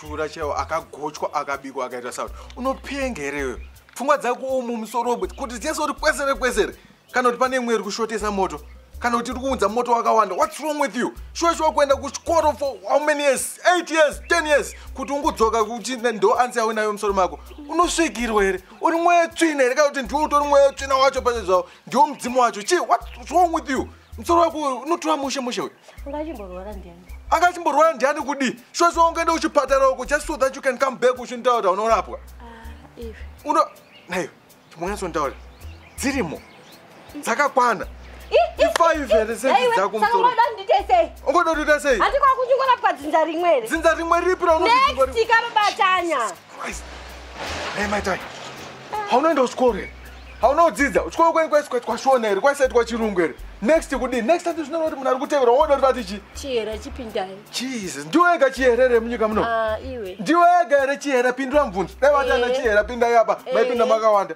akatsura chaiwo akagochwa akabikwa akaita sauti unopengereyo pfungwa dzako mumusoro kuti dzese uri kwesere kana kuti pane imwe iri kushotesa moto kana kuti uri kuunza moto wakawanda. What's wrong with you? Shuwa kuenda kuchikoro for how many years? 8 years, 10 years kuti ungudzoka kuti ndo ansi yawe nayo musoro mako unosvikirwa here uri mweya tsvina here kana kuti ndiwe utori mweya tsvina wacho pasi zvawo ndiwo mudzimu wacho chii? What's wrong with you? Musoro wako unotora mushe uyu angachimborwara ndiani kudi? Shuwa ungaenda kuchipatara uko just so that you can come back uchintaura unorapwa nayo timonyatsontaura dzirimo dzakakwana ifaive senzi dzako musoro ungoda kuita sei? dzinza rimwe ripi raunotikababatanya maitai haunoenda kuchikoro here haunodzidza uchikoro kweni kwashona here kwaisaiti kwachirungu here next kudii next ati zvinoona kuti munhu ari kutevera woda kuti vati chi chihera chipindai jesus ndiwe ega chiherere munyika muno ndiwe ega here chihera pindura mubvunzo dai vatana chihera pindai apa maipinda makawanda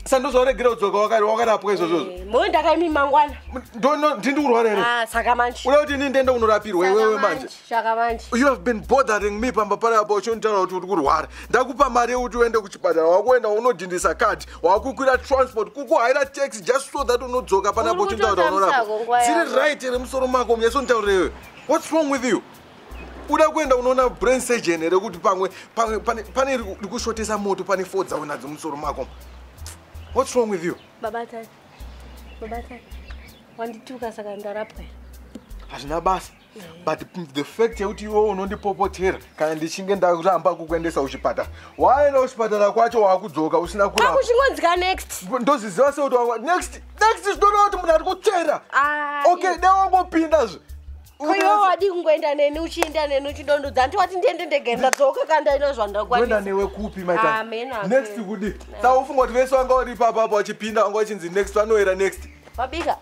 sandozvaregera kudzoka wakarapwa izvozvozvo moyo ndakaimi mangwana ndindi kurwara here saka manje uda kuti ini ndienda kunorapirwa iwewe manje saka manje you have been bothering me pamba panapa uchonditaura kuti uri kurwara ndakupa mari yekuti uende kuchipatara wakuenda unodhindisa kadi wakukwira transport kukuhaira taxi just so that unodzoka panapa uchonditaura unorapwa dziri right here musoro mako munyasonditaurira iwewe. What's wrong with you? Uda kuenda unoona brain surgeon here kuti pamwe pane iri kushotesa moto pane fodza unadzo musoro mako. What's wrong with you? Babata. Wandituka saka ndarapwa. Hazvina basa. But the fact yekuti iwe unondipopotera kana ndichinge ndaramba kukuendesa kuchipatara. Waenda kuchipatara kwacho wakudzoka usina kurapwa. Kwakushingonzika next. Ndoziziva sei kuti next zvinoda kuti munhu ari kutsvera. Okay, dai wangopindazve. Koyo wadi kungoenda neni uchienda neni uchidondodza ndiwati ndiende ndege ndadzoka kanda ino zvandakwanisa. Kuenda newe kupi maita? Next kudi. Saka ufunga kuti vese wanga uri papa wachipinda wanga wachinzi next vanoera next. Wabika.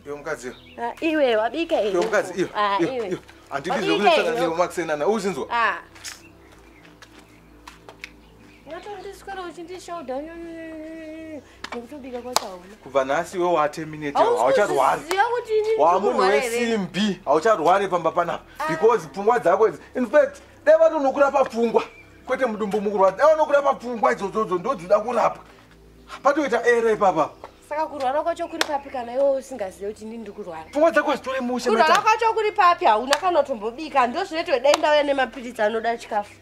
Yo mukadzi. Iwe wabika iwe. Yo mukadzi iyo. Iwe. Anditi zvokutsvaka newe makusenana uzinzwa. Ngatondiswera uchindishoda. Nikutobika kwacho. Kubva nhasi wewe waterminate haucharwari. Wamunhu wesimbi haucharwari pamba panapa because pfungwa dzako idzi. In fact, dai vatonokurapa pfungwa kwete mudumbu mukurwadza. Dai vanokurapa pfungwa idzodzo ndodzida kurapwa. Patoita ere papa. Saka kurwara kwacho kuri papi kana iwe usingazivi kuti ndiri kurwara? Pfungwa dzako dzitore mushe. Kurwara kwacho kuri papi hauna kana kutombobika ndozvinoitwa dai ndauya nemapirizi anoda chikafu.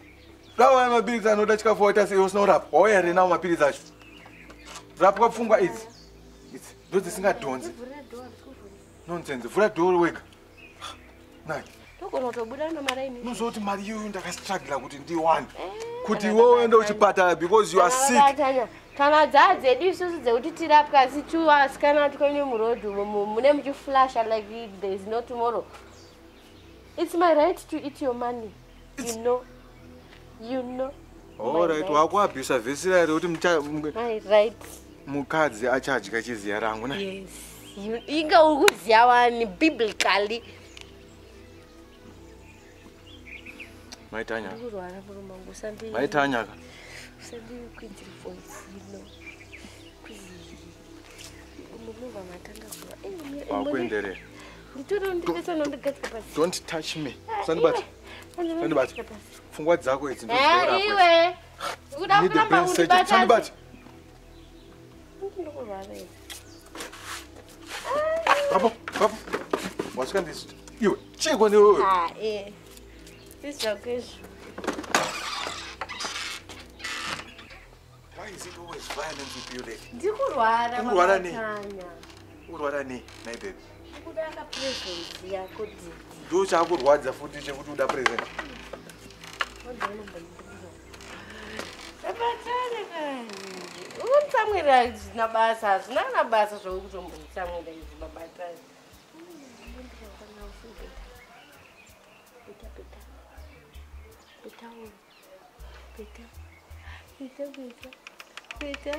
Ndauya nemapirizi anoda chikafu waita sei usina kurapwa? Wauya here nawo mapirizi acho. Rapwa pfungwa idzi ndo dzisingadhonzi. Nonsense. Vhura dhoro wega. Nai. Tokonotobuda namaraini. Unozoti mari iyoyo ndakastruggle kuti ndiwane. Kuti iwewe uende kuchipatara because you are sick. Kana dzadzedu isusu dzekuti tirapwa asi asikana tikoine murodhi mune muchiflasha like there is no tomorrow. It's my right to eat your money. You know. All right, wakuabvisa vhesira here kuti my right. Mukadzi achadya chiziya rangu na. Yes. Inga ukuziya wani biblically. Maitanya. Kurwara murumangu sambi. Maitanya ka. Sambi kwitiri voice, Umuva matanga kwa. Wakuenderera. Nditoro ndipesa nondigatsika pasi. Don't touch me. Sandibati. Pfungwa dzako idzi ndozorapwa. Iwe. Uda kuramba undibata. Sandibati. Babo. Wasika ndisi. Iwe, chingwa newewe. This is Why is it always violent with you lady? Ndikurwara. Urwara nei, my baby? Kudaka present yako dzidzi. Ndo chakurwadza futi chekuti uda present. Tabatane kanje. Unitsamwira zvina basa, zvina basa zvokutombotsamwira izvi mabatani. Beta.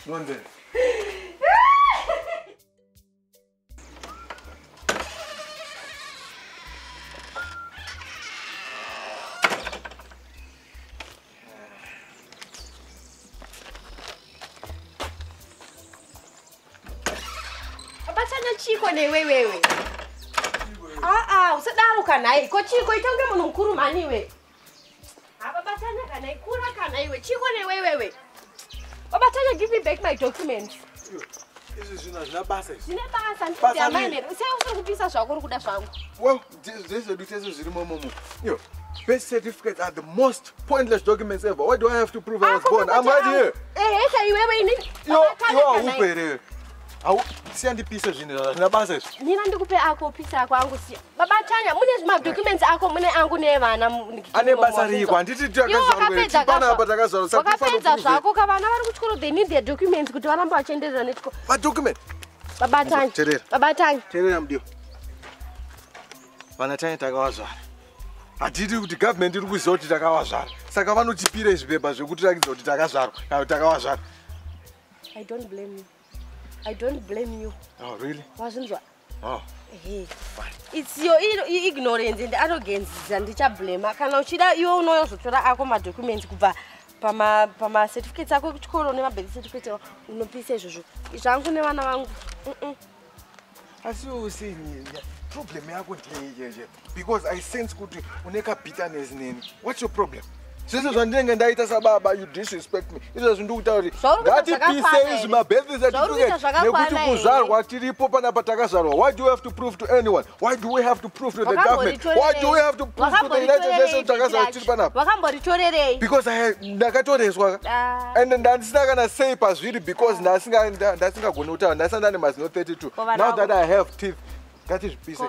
Nonde. Abatana chiko newewewe. usadaro kanai. Kochiko itange munhu mukuru maniwe. Baba Tanya kanai kura kanai we. Chiko newewewe. Baba Tanya, give me back my documents. Zvinabasa. Zvinabasa ndiyamane. Usakupisa zvako kuda zvangu. Well, this is Yo, birth certificates are the most pointless documents ever. What do I have to prove I was born? I'm right here. You are upere. Siyandi pieces zvinabasa. Nina ndikupe ako pisa yako angu siya. Baba Tanya, mune ma documents ako mune angu nevana. Ane basa riko anditi takazarwa chipana apa takazarwa. Wakapedza zvako kavana vari kuchikoro they need their documents kuti varamba vachenderera nechikoro. What document? Baba Tanya. Baba Tanya. Terera mudio. Vana Tanya takavazvara. Hatiti kuti government iri kuziva kuti takavazvara. Saka vanotipira zvipepa zvekuti rakidza kuti takazvarwa kana takavazvara. I don't blame you. I don't blame you. Oh, really? Wasn't Oh. Hey. Fine. It's your ignorance and arrogance and blame. Kana uchida iwe unoyozotora ako ma documents kubva pama certificates ako kuchikoro nema birth certificate unopisa izvozvo. Zvangu nevana vangu. Asi usini problem yako ndeyeje because I sense kuti uneka bitterness neni. What's your problem? Sisi zvandenge ndaita sababa you disrespect me. Izvo zvindikutauri. Ngatipise izvi ma birth certificate nekuti kuzvarwa tiripo panapa takazvarwa. Why do you have to prove to anyone? Why do we have to prove to the government? Why do we have to prove to the United Nations takazvarwa tiri panapa? Wakamboritorerei? Because ndakatoreswa and ndandisina kana sei pazviri because ndasingagoni kutaura ndasanda nemazino 32. Now that I have teeth ngatizvipise.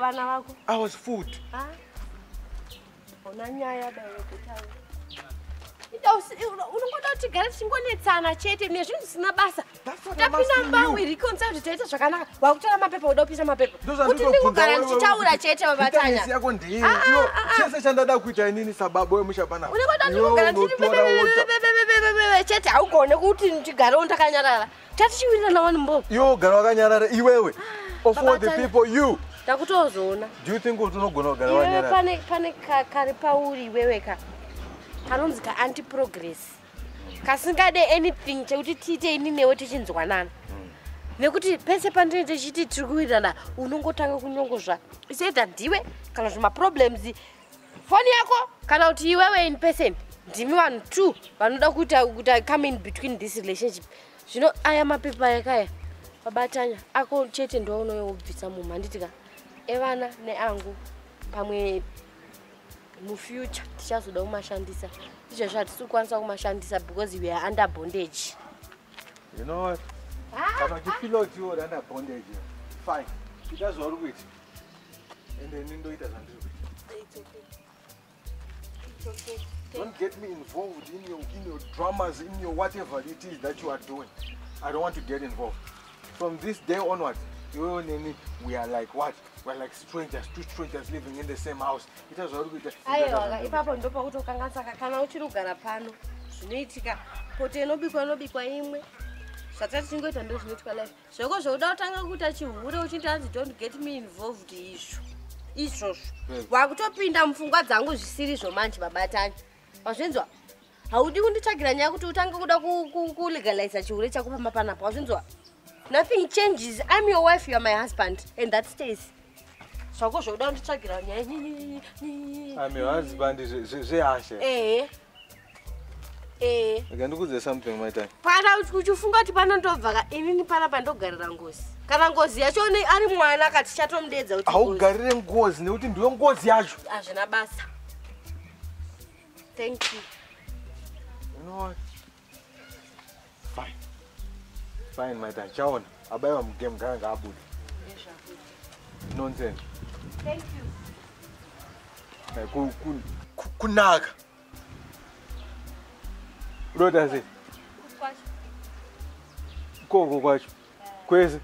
I was food. Ona nyaya dayo unongoda kuti tigare tichingonetsana chete nezvinhu zvisina basa. Tapinda mbawi reconcile taita zvakanaka. Wakutora mapepa uda kupisa mapepa. Kuti ndingogara ndichitaura chete Baba Tanya. Bitterness yako ndeye. Chese chandada kuita inini sababa wemusha panapa. Unongoda ndingogara ndiri chete haugone kuti ndigare ndakanyarara. Tatichiwirira nawani mbo. Yo gara wakanyarara iwewe. Of all the people you. Ndakutozoona. Do you think kuti unogona kugara wakanyarara? Pane kari pauri iwewe ka. Kanonzi ka anti-progress. Kasingade anything chekuti tiite ini newe tichinzwanana. Nekuti pese pandine tichiti tiri kuwirirana unongotanga kunyongozva. Iseita ndiwe kana zvima problems phone yako kana kuti iwewe in person. Ndimi vanhu two vanoda kuita come in between this relationship. Zvino aya mapepa yakaya. Baba Tanya ako chete ndo unoyobvisa mumha nditika evana neangu pamwe mufuture tichazoda kumashandisa. Izvozvo hatisi kukwanisa kumashandisa because we are under bondage. You know what? Kana uchifila kuti uri under bondage, fine. Ita zvauri kuita. And then ndoita zvandiri kuita. It's okay. Don't get me involved in your dramas, in your whatever it is that you are doing. I don't want to get involved. From this day onwards, you and Nini, we are like what? We're like strangers, two strangers living in the same house. It has already been. Aiwa, ipapo ndopa kutokangasaka kana uchiri kugara pano. Zvinoitika. Poto inobikwa imwe. Satati tingoita ndo zvinoitika life. Zvoko zvoda kutanga kuita chihure uchiti hanzi don't get me involved izvozvo. Wakutopinda mupfungwa dzangu zvisiri zvomanje Baba Tanya. Wazvinzwa? Haudi kunditsvagira nyaya kuti utange kuda kulegalize chihure chako pamapanapa. Wazvinzwa? Nothing changes. I'm your wife, you are my husband, and that stays. Zvako zvoda kunditsvagira nyaya. I'm your husband, zvehashe. Ndikudze something my time. Pana uchifunga kuti pana ndobva inini pana pandogarira ngozi. Kana ngozi yacho ari mwana akati chatomudedza kuti augarire ngozi nekuti ndiwe ngozi yacho. Hazvina basa. Thank you. You know what? Fine, my time. Chaona. Abaiwa mugame ganga abuda. Nonsense. Thank you. Kunaka. What does it? Kwacho. Koko kwacho. Kwezi.